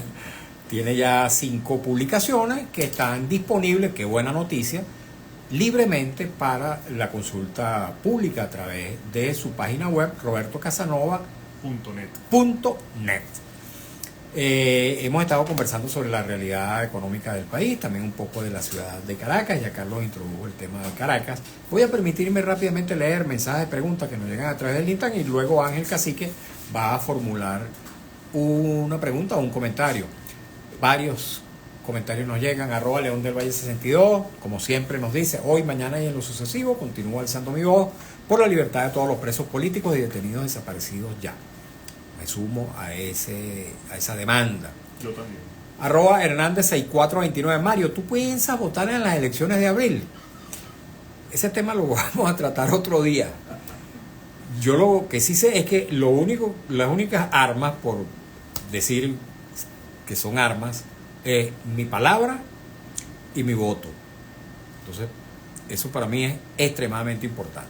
[SPEAKER 1] Tiene ya 5 publicaciones que están disponibles, qué buena noticia, libremente para la consulta pública a través de su página web robertocasanova.net. Hemos estado conversando sobre la realidad económica del país, también un poco de la ciudad de Caracas. Ya Carlos introdujo el tema de Caracas. Voy a permitirme rápidamente leer mensajes de preguntas que nos llegan a través del Instagram y luego Ángel Cacique va a formular una pregunta o un comentario. Varios comentarios nos llegan, @León del Valle 62, como siempre nos dice, hoy, mañana y en lo sucesivo continúo alzando mi voz por la libertad de todos los presos políticos y detenidos desaparecidos ya. Me sumo a esa demanda.
[SPEAKER 2] Yo también.
[SPEAKER 1] @Hernández6429. Mario, ¿tú piensas votar en las elecciones de abril? Ese tema lo vamos a tratar otro día. Yo lo que sí sé es que las únicas armas, por decir que son armas, es mi palabra y mi voto. Entonces, eso para mí es extremadamente importante.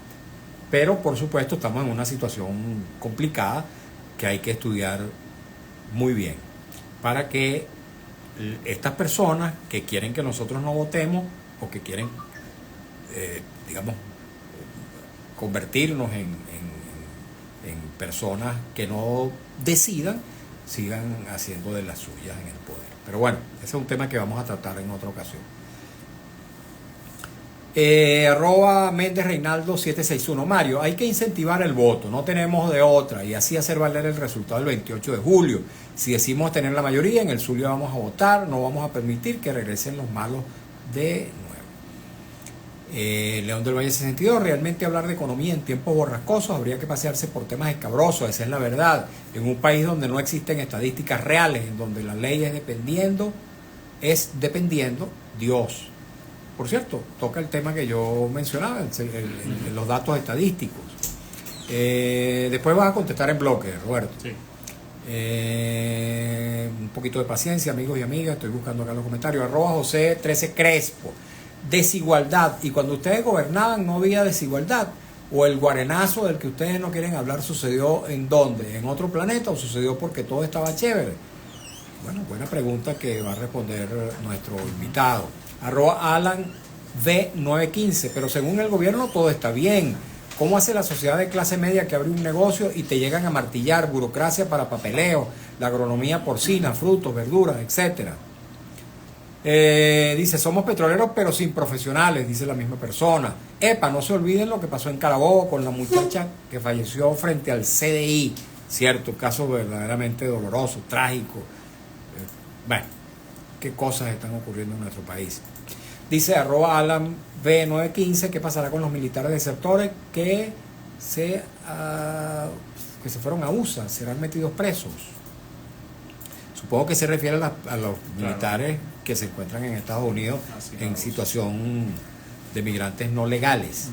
[SPEAKER 1] Pero por supuesto estamos en una situación complicada que hay que estudiar muy bien para que estas personas que quieren que nosotros no votemos o que quieren, digamos, convertirnos en personas que no decidan, sigan haciendo de las suyas en el poder. Pero bueno, ese es un tema que vamos a tratar en otra ocasión. Arroba Méndez Reinaldo 761. Mario, hay que incentivar el voto, no tenemos de otra, y así hacer valer el resultado del 28 de julio. Si decimos tener la mayoría, en el Zulia vamos a votar, no vamos a permitir que regresen los malos de nuevo. León del Valle 62, realmente hablar de economía en tiempos borrascosos habría que pasearse por temas escabrosos, esa es la verdad. En un país donde no existen estadísticas reales, en donde la ley es dependiendo Dios. Por cierto, toca el tema que yo mencionaba, los datos estadísticos. Después vas a contestar en bloque, Roberto.
[SPEAKER 2] Sí.
[SPEAKER 1] Un poquito de paciencia, amigos y amigas, estoy buscando acá los comentarios. Arroba José 13 Crespo. Desigualdad. Y cuando ustedes gobernaban no había desigualdad. O el guarenazo del que ustedes no quieren hablar sucedió ¿en dónde? ¿En otro planeta o sucedió porque todo estaba chévere? Bueno, buena pregunta que va a responder nuestro invitado. Arroba Alan V915, pero según el gobierno todo está bien. ¿Cómo hace la sociedad de clase media que abre un negocio y te llegan a martillar? Burocracia para papeleo, la agronomía porcina, frutos, verduras, etcétera. Dice, somos petroleros pero sin profesionales, dice la misma persona. Epa, no se olviden lo que pasó en Carabobo con la muchacha que falleció frente al CDI. Cierto, caso verdaderamente doloroso, trágico. Bueno, qué cosas están ocurriendo en nuestro país. Dice arroba Alan B915, ¿qué pasará con los militares desertores que se fueron a USA? ¿Serán metidos presos? Supongo que se refiere a los militares que se encuentran en Estados Unidos en situación de migrantes no legales.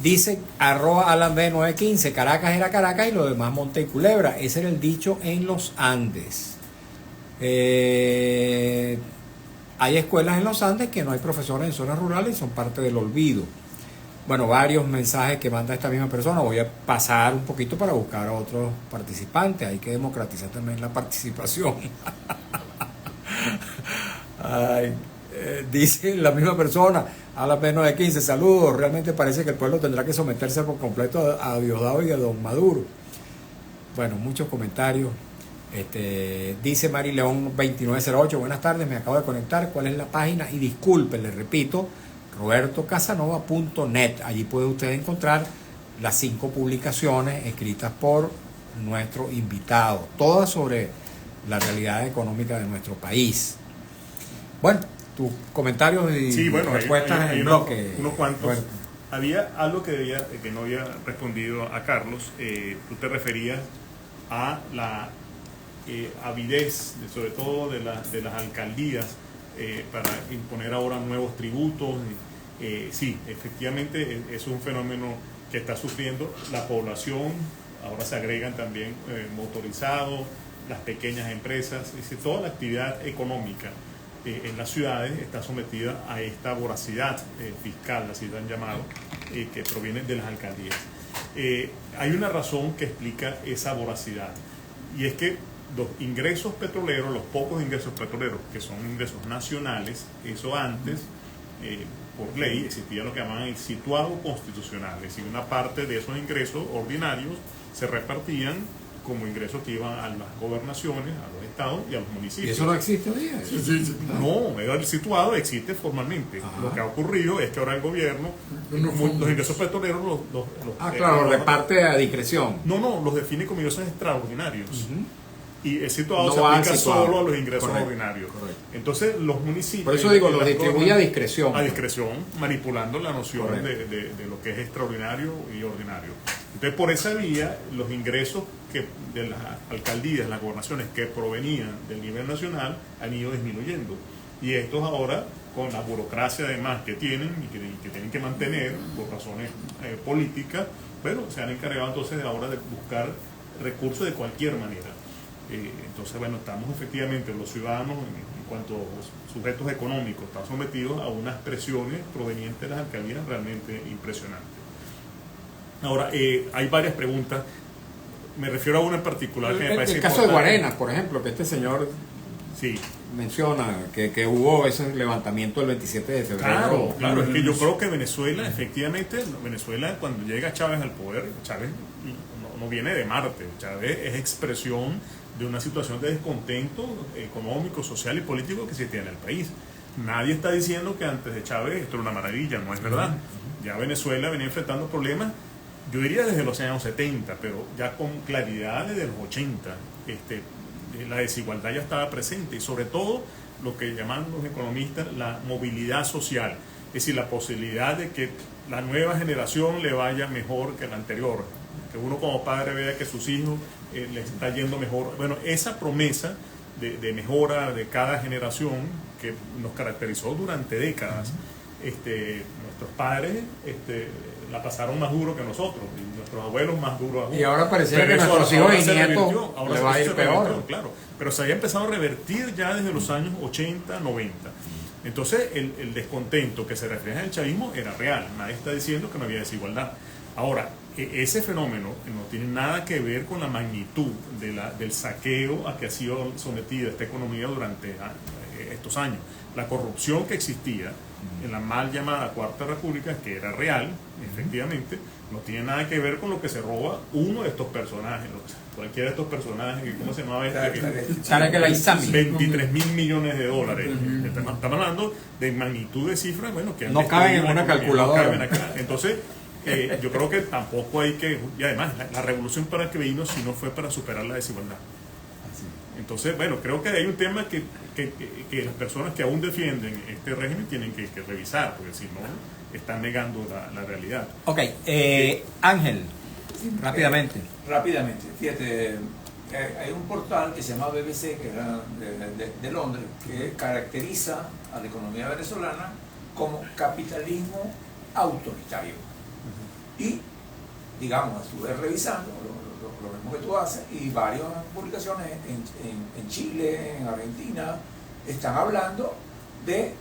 [SPEAKER 1] Dice arroba Alan B915, Caracas era Caracas y lo demás Monte y Culebra. Ese era el dicho en los Andes. Hay escuelas en los Andes que no hay profesores en zonas rurales y son parte del olvido. Bueno, varios mensajes que manda esta misma persona. Voy a pasar un poquito para buscar a otros participantes. Hay que democratizar también la participación. Ay, dice la misma persona, a la P915, saludos. Realmente parece que el pueblo tendrá que someterse por completo a Diosdado y a don Maduro. Bueno, muchos comentarios. Dice Mari León 2908, buenas tardes, me acabo de conectar, ¿cuál es la página? Y disculpe, le repito, robertocasanova.net. Allí puede usted encontrar las 5 publicaciones escritas por nuestro invitado, todas sobre la realidad económica de nuestro país. Bueno, tus comentarios y respuestas en bloque.
[SPEAKER 2] Unos cuantos.
[SPEAKER 1] Bueno.
[SPEAKER 2] Había algo que no había respondido a Carlos. Tú te referías a la avidez, sobre todo de las alcaldías, para imponer ahora nuevos tributos. Sí, efectivamente es un fenómeno que está sufriendo la población. Ahora se agregan también motorizados, las pequeñas empresas, es decir, toda la actividad económica en las ciudades está sometida a esta voracidad fiscal, así lo han llamado, que proviene de las alcaldías. Hay una razón que explica esa voracidad, y es que los ingresos petroleros, los pocos ingresos petroleros que son ingresos nacionales, eso antes, por ley, existía lo que llamaban el situado constitucional, es decir, una parte de esos ingresos ordinarios se repartían como ingresos que iban a las gobernaciones, a los estados y a los municipios.
[SPEAKER 1] ¿Y eso no existe hoy día?
[SPEAKER 3] Sí.
[SPEAKER 2] No, el situado existe formalmente.
[SPEAKER 1] Ajá.
[SPEAKER 2] Lo que ha ocurrido es que ahora el gobierno, los ingresos petroleros
[SPEAKER 1] Claro, reparte a discreción.
[SPEAKER 2] No, los define como ingresos extraordinarios.
[SPEAKER 1] Uh-huh.
[SPEAKER 2] Y el situado
[SPEAKER 1] No
[SPEAKER 2] se
[SPEAKER 1] va al
[SPEAKER 2] aplica
[SPEAKER 1] situado.
[SPEAKER 2] solo a los ingresos
[SPEAKER 1] Correcto,
[SPEAKER 2] ordinarios.
[SPEAKER 1] correcto.
[SPEAKER 2] Entonces, los municipios...
[SPEAKER 1] Por eso digo, lo distribuye a discreción.
[SPEAKER 2] A discreción, manipulando la noción
[SPEAKER 1] Correcto.
[SPEAKER 2] de lo que es extraordinario y ordinario. Entonces, por esa vía, los ingresos de las alcaldías, las gobernaciones que provenían del nivel nacional han ido disminuyendo. Y estos ahora, con la burocracia además que tienen y que tienen que mantener por razones políticas, bueno, se han encargado entonces ahora de buscar recursos de cualquier manera. Entonces, bueno, estamos efectivamente, los ciudadanos, en cuanto a sujetos económicos, están sometidos a unas presiones provenientes de las alcaldías realmente impresionantes. Ahora, hay varias preguntas. Me refiero a una en particular que me parece
[SPEAKER 1] El caso de
[SPEAKER 2] importante.
[SPEAKER 1] Guarenas, por ejemplo, que este señor
[SPEAKER 2] Sí,
[SPEAKER 1] menciona que hubo ese levantamiento el 27 de febrero.
[SPEAKER 2] claro, claro. Es que yo creo que Venezuela, efectivamente, Venezuela cuando llega Chávez al poder, Chávez no viene de Marte. Chávez es expresión de una situación de descontento económico, social y político que se tiene en el país. Nadie está diciendo que antes de Chávez esto era una maravilla, no es verdad. Ya Venezuela venía enfrentando problemas, yo diría desde los años 70, pero ya con claridad desde los 80. La desigualdad ya estaba presente y sobre todo lo que llaman los economistas la movilidad social, es decir, la posibilidad de que la nueva generación le vaya mejor que la anterior, que uno como padre vea que sus hijos les está yendo mejor. Bueno, esa promesa de mejora de cada generación que nos caracterizó durante décadas, nuestros padres la pasaron más duro que nosotros y nuestros abuelos más duro aún.
[SPEAKER 1] Y ahora pareciera
[SPEAKER 2] Pero
[SPEAKER 1] que
[SPEAKER 2] eso
[SPEAKER 1] nuestros hijos
[SPEAKER 2] ahora
[SPEAKER 1] y
[SPEAKER 2] se
[SPEAKER 1] nietos
[SPEAKER 2] revirtió, ahora
[SPEAKER 1] le va a ir
[SPEAKER 2] se revirtió,
[SPEAKER 1] peor.
[SPEAKER 2] claro, pero se había empezado a revertir ya desde los años 80, 90. Entonces el descontento que se refleja en el chavismo era real, nadie está diciendo que no había desigualdad. Ahora, ese fenómeno no tiene nada que ver con la magnitud del saqueo a que ha sido sometida esta economía durante estos años. La corrupción que existía en la mal llamada Cuarta República, que era real, efectivamente, no tiene nada que ver con lo que se roba uno de estos personajes, cualquiera de estos personajes, ¿cómo se llamaba este?
[SPEAKER 1] Tarek El Aissami.
[SPEAKER 2] 23.000 millones de dólares. Estamos hablando de magnitud de cifras, bueno, que han
[SPEAKER 1] No caben en
[SPEAKER 2] destruido
[SPEAKER 1] una
[SPEAKER 2] la economía,
[SPEAKER 1] calculadora.
[SPEAKER 2] no caben acá. Entonces, yo creo que tampoco hay que, y además, la revolución para que vino si no fue para superar la desigualdad. Entonces, bueno, creo que hay un tema que las personas que aún defienden este régimen tienen que revisar, porque si no, están negando la realidad.
[SPEAKER 1] Ok, Ángel, rápidamente.
[SPEAKER 7] Rápidamente, fíjate, hay un portal que se llama BBC, que era de Londres, que caracteriza a la economía venezolana como capitalismo autoritario. Y, digamos, estuve revisando lo mismo que tú haces, y varias publicaciones en Chile, en Argentina, están hablando de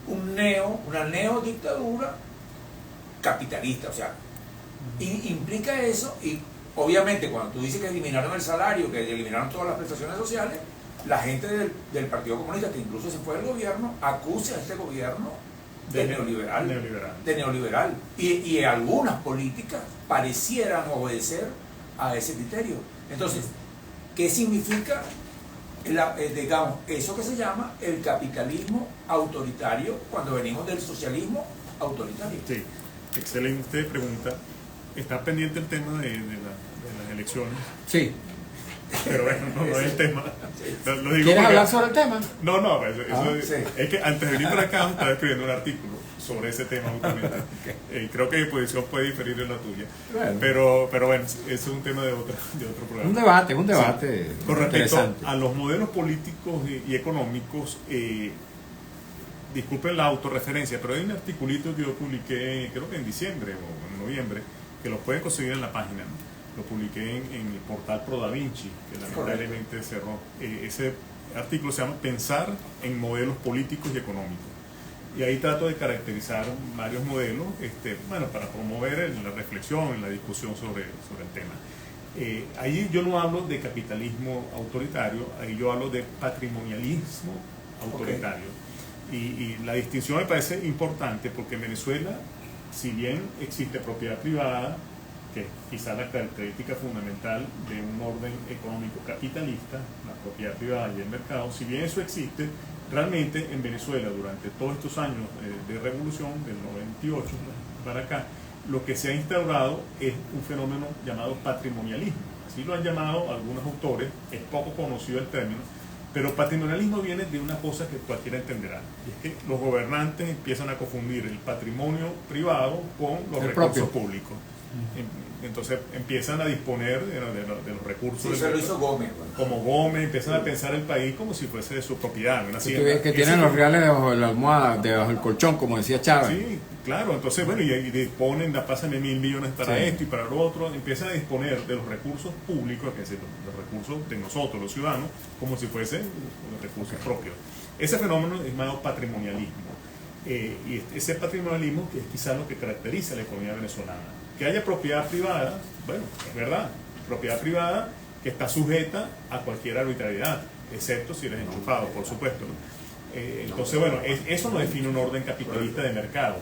[SPEAKER 7] una neodictadura capitalista, o sea, implica eso. Y obviamente cuando tú dices que eliminaron el salario, que eliminaron todas las prestaciones sociales, la gente del Partido Comunista, que incluso se fue del gobierno, acusa a este gobierno de neoliberal. Y algunas políticas parecieran obedecer a ese criterio. Entonces, ¿qué significa, digamos, eso que se llama el capitalismo autoritario cuando venimos del socialismo autoritario?
[SPEAKER 2] Sí, excelente pregunta. Está pendiente el tema de las elecciones,
[SPEAKER 1] Sí.
[SPEAKER 2] pero bueno, no es el tema. Lo digo
[SPEAKER 1] ¿Quieres
[SPEAKER 2] porque-
[SPEAKER 1] hablar sobre el tema?
[SPEAKER 2] No, pues,
[SPEAKER 7] sí.
[SPEAKER 2] es que antes de venir para acá estaba escribiendo un artículo sobre ese tema justamente. Creo que mi posición puede diferir de la tuya.
[SPEAKER 1] Bueno.
[SPEAKER 2] Pero bueno, eso es un tema de otro programa.
[SPEAKER 1] Un debate
[SPEAKER 2] Con respecto
[SPEAKER 1] interesante.
[SPEAKER 2] a los modelos políticos y económicos, disculpen la autorreferencia, pero hay un articulito que yo publiqué, creo que en diciembre o en noviembre, que lo pueden conseguir en la página, ¿no? Lo publiqué en el portal Pro Da Vinci, que lamentablemente cerró. Ese artículo se llama Pensar en modelos políticos y económicos. Y ahí trato de caracterizar varios modelos, bueno, para promover la reflexión, la discusión sobre el tema. Ahí yo no hablo de capitalismo autoritario, ahí yo hablo de patrimonialismo autoritario. Y la distinción me parece importante porque en Venezuela, si bien existe propiedad privada, que es quizá la característica fundamental de un orden económico capitalista, la propiedad privada y el mercado, si bien eso existe, realmente en Venezuela durante todos estos años de revolución, del 98 para acá, lo que se ha instaurado es un fenómeno llamado patrimonialismo. Así lo han llamado algunos autores, es poco conocido el término, pero patrimonialismo viene de una cosa que cualquiera entenderá, y es que los gobernantes empiezan a confundir el patrimonio privado con los recursos públicos. Entonces empiezan a disponer de los recursos.
[SPEAKER 7] Sí, eso lo hizo Gómez.
[SPEAKER 2] Como Gómez, empiezan a pensar el país como si fuese de su propiedad. Una hacienda.
[SPEAKER 1] Que tienen los reales debajo de la almohada, debajo del colchón, como decía Chávez.
[SPEAKER 2] Sí, claro. Entonces, bueno, y disponen, pásame 1.000 millones para esto y para lo otro. Empiezan a disponer de los recursos públicos, que es decir, los recursos de nosotros, los ciudadanos, como si fuesen los recursos propios. Ese fenómeno es llamado patrimonialismo. Y ese patrimonialismo que es quizás lo que caracteriza a la economía venezolana. Que haya propiedad privada, bueno, es verdad, propiedad privada que está sujeta a cualquier arbitrariedad, excepto si eres enchufado, por supuesto, ¿no? Entonces, bueno, eso no define un orden capitalista de mercado.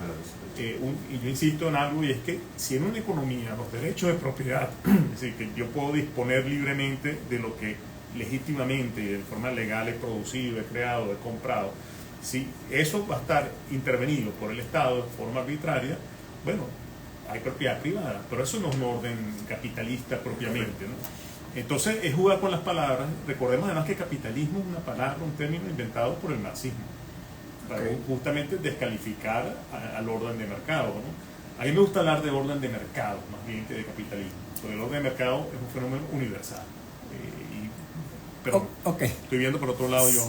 [SPEAKER 2] Y yo insisto en algo, y es que si en una economía los derechos de propiedad, es decir, que yo puedo disponer libremente de lo que legítimamente y de forma legal he producido, he creado, he comprado, si eso va a estar intervenido por el Estado de forma arbitraria, bueno, hay propiedad privada, pero eso no es un orden capitalista propiamente, ¿no? Entonces es jugar con las palabras. Recordemos además que capitalismo es una palabra, un término inventado por el marxismo, para justamente descalificar al orden de mercado, ¿no? A mí me gusta hablar de orden de mercado más bien que de capitalismo, porque el orden de mercado es un fenómeno universal. Pero
[SPEAKER 1] Ok.
[SPEAKER 2] estoy viendo por otro lado yo.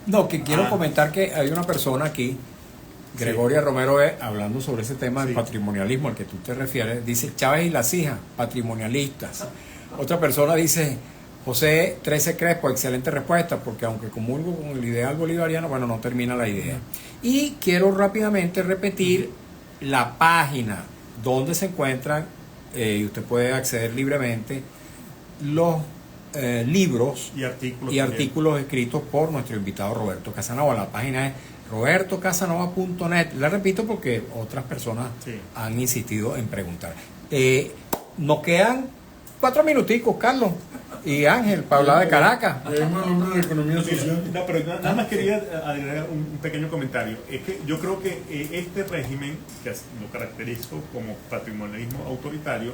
[SPEAKER 1] No, que quiero comentar que hay una persona aquí, Gregoria Romero, hablando sobre ese tema del patrimonialismo al que tú te refieres, dice Chávez y las hijas, patrimonialistas. Otra persona dice, José 13 Crespo, excelente respuesta, porque aunque comulgo con el ideal bolivariano, bueno, no termina la idea. Y quiero rápidamente repetir la página donde se encuentran, y usted puede acceder libremente, los libros y artículos escritos por nuestro invitado Roberto Casanova. La página es robertocasanova.net. La repito porque otras personas han insistido en preguntar. Nos quedan 4 minuticos, Carlos y Ángel, para hablar de Caracas.
[SPEAKER 3] De economía social.
[SPEAKER 2] No, pero nada más quería agregar un pequeño comentario. Es que yo creo que este régimen, que lo caracterizo como patrimonialismo autoritario,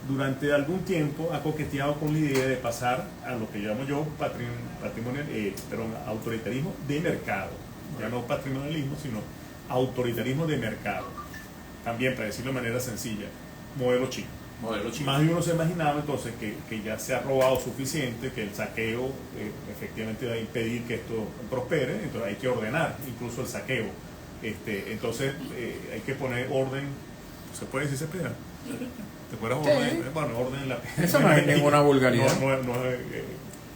[SPEAKER 2] durante algún tiempo ha coqueteado con la idea de pasar a lo que llamo yo autoritarismo de mercado. Ya no patrimonialismo, sino autoritarismo de mercado. También, para decirlo de manera sencilla, modelo chino. Más de uno se imaginaba entonces que ya se ha robado suficiente, que el saqueo efectivamente va a impedir que esto prospere, entonces hay que ordenar incluso el saqueo. Entonces hay que poner orden. ¿Se puede decir se pega? ¿Te puedes orden? Bueno, orden en la...
[SPEAKER 1] Eso no es ninguna vulgaridad.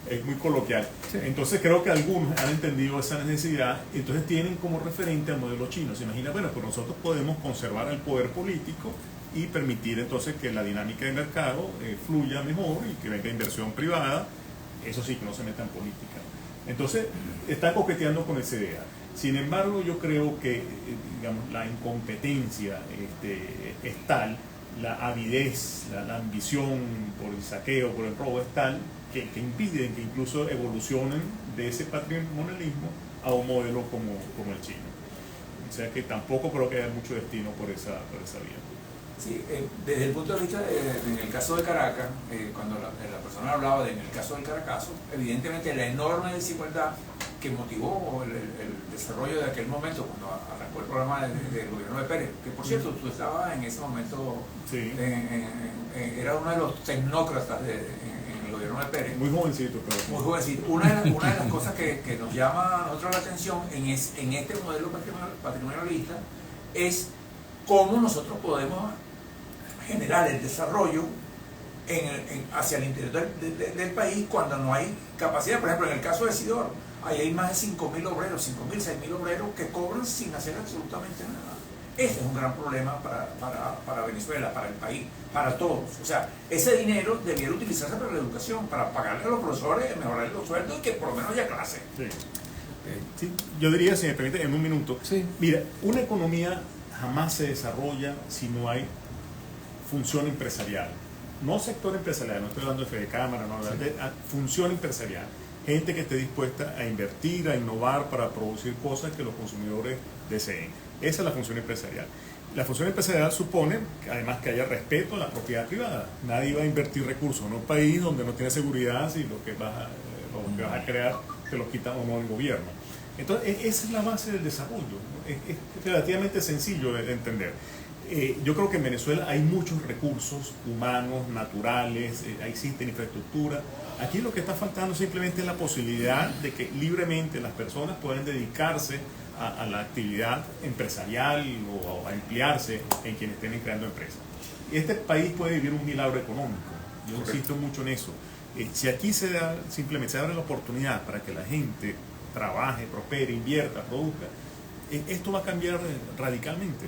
[SPEAKER 2] Es muy coloquial. Sí. Entonces creo que algunos han entendido esa necesidad, entonces tienen como referente al modelo chino. Se imagina, bueno, pues nosotros podemos conservar el poder político y permitir entonces que la dinámica de mercado fluya mejor y que venga inversión privada, eso sí, que no se meta en política. Entonces está coqueteando con esa idea. Sin embargo, yo creo que digamos, la incompetencia es tal, la avidez, la ambición por el saqueo, por el robo es tal, que impiden que incluso evolucionen de ese patrimonialismo a un modelo como el chino. O sea que tampoco creo que haya mucho destino por esa vía.
[SPEAKER 7] Sí, desde el punto de vista, en el caso de Caracas, cuando la persona hablaba de en el caso del Caracazo, evidentemente la enorme desigualdad que motivó el desarrollo de aquel momento, cuando arrancó el programa del gobierno de Pérez, que por cierto, tú estabas en ese momento, era uno de los tecnócratas en el gobierno de Pérez.
[SPEAKER 2] Muy jovencito, claro.
[SPEAKER 7] Muy jovencito. Una de las cosas que nos llama a nosotros la atención en este modelo patrimonialista es cómo nosotros podemos generar el desarrollo hacia el interior del país cuando no hay capacidad. Por ejemplo, en el caso de Sidor, ahí hay más de 5.000 obreros, 5.000, 6.000 obreros que cobran sin hacer absolutamente nada. Este es un gran problema para Venezuela, para el país, para todos. O sea, ese dinero debiera utilizarse para la educación, para pagarle a los profesores, mejorar los sueldos y que por lo menos haya clase.
[SPEAKER 2] Sí, yo diría, si me permite, en un minuto. Mira, una economía jamás se desarrolla si no hay función empresarial. No sector empresarial, no estoy hablando de Fede Cámara, no, de función empresarial. Gente que esté dispuesta a invertir, a innovar para producir cosas que los consumidores deseen. Esa es la función empresarial. La función empresarial supone, además, que haya respeto a la propiedad privada. Nadie va a invertir recursos en un país donde no tiene seguridad si lo que vas a crear te lo quita o no el gobierno. Entonces, esa es la base del desarrollo. Es relativamente sencillo de entender. Yo creo que en Venezuela hay muchos recursos humanos, naturales, existe infraestructura. Aquí lo que está faltando simplemente es la posibilidad de que libremente las personas puedan dedicarse a la actividad empresarial o a emplearse en quienes estén creando empresas. Este país puede vivir un milagro económico. Yo insisto mucho en eso. Si aquí simplemente se abre la oportunidad para que la gente trabaje, prospere, invierta, produzca, esto va a cambiar radicalmente.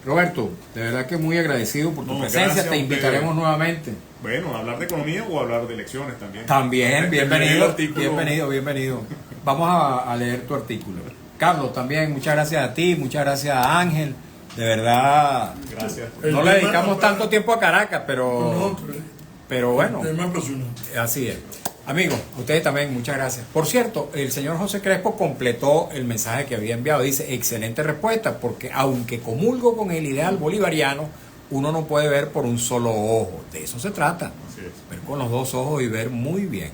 [SPEAKER 1] Roberto, de verdad que muy agradecido por tu
[SPEAKER 2] No,
[SPEAKER 1] presencia,
[SPEAKER 2] gracias a
[SPEAKER 1] te invitaremos
[SPEAKER 2] ustedes.
[SPEAKER 1] nuevamente.
[SPEAKER 2] Bueno, hablar de economía o hablar de elecciones también.
[SPEAKER 1] También,
[SPEAKER 2] El
[SPEAKER 1] bienvenido,
[SPEAKER 2] artículo.
[SPEAKER 1] bienvenido. Vamos a leer tu artículo. Carlos, también muchas gracias a ti, muchas gracias a Ángel, de verdad.
[SPEAKER 2] Gracias.
[SPEAKER 1] No le dedicamos tanto tiempo a Caracas, pero bueno,
[SPEAKER 3] Es más apasionante.
[SPEAKER 1] así es. Amigos, a ustedes también, muchas gracias. Por cierto, el señor José Crespo completó el mensaje que había enviado. Dice, excelente respuesta, porque aunque comulgo con el ideal bolivariano, uno no puede ver por un solo ojo. De eso se trata.
[SPEAKER 2] Así es.
[SPEAKER 1] Ver con los dos ojos y ver muy bien.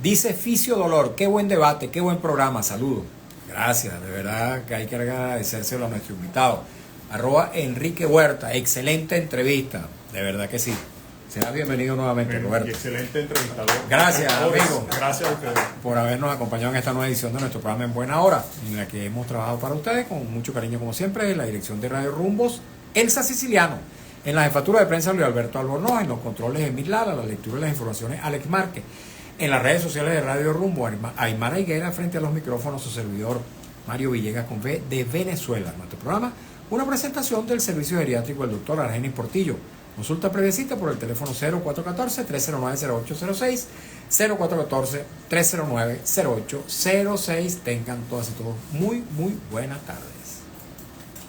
[SPEAKER 1] Dice Ficio Dolor, qué buen debate, qué buen programa, saludos. Gracias, de verdad que hay que agradecérselo a nuestro invitado. @Enrique Huerta, excelente entrevista, de verdad que sí. Serás bienvenido nuevamente,
[SPEAKER 2] Bueno, y
[SPEAKER 1] Roberto,
[SPEAKER 2] excelente entrevistador.
[SPEAKER 1] Gracias, amigo.
[SPEAKER 2] Gracias a ustedes.
[SPEAKER 1] por habernos acompañado en esta nueva edición de nuestro programa En Buena Hora, en la que hemos trabajado para ustedes con mucho cariño como siempre, en la dirección de Radio Rumbos, Elsa Siciliano, en la jefatura de prensa Luis Alberto Albornoz, en los controles Emil Lara, la lectura de las informaciones Alex Márquez, en las redes sociales de Radio Rumbo, Aymara Higuera, frente a los micrófonos, su servidor Mario Villegas con V de Venezuela. Nuestro programa, una presentación del servicio geriátrico del doctor Argenis Portillo. Consulta previa cita por el teléfono 0414-309-0806, 0414-309-0806. Tengan todas y todos muy buenas tardes.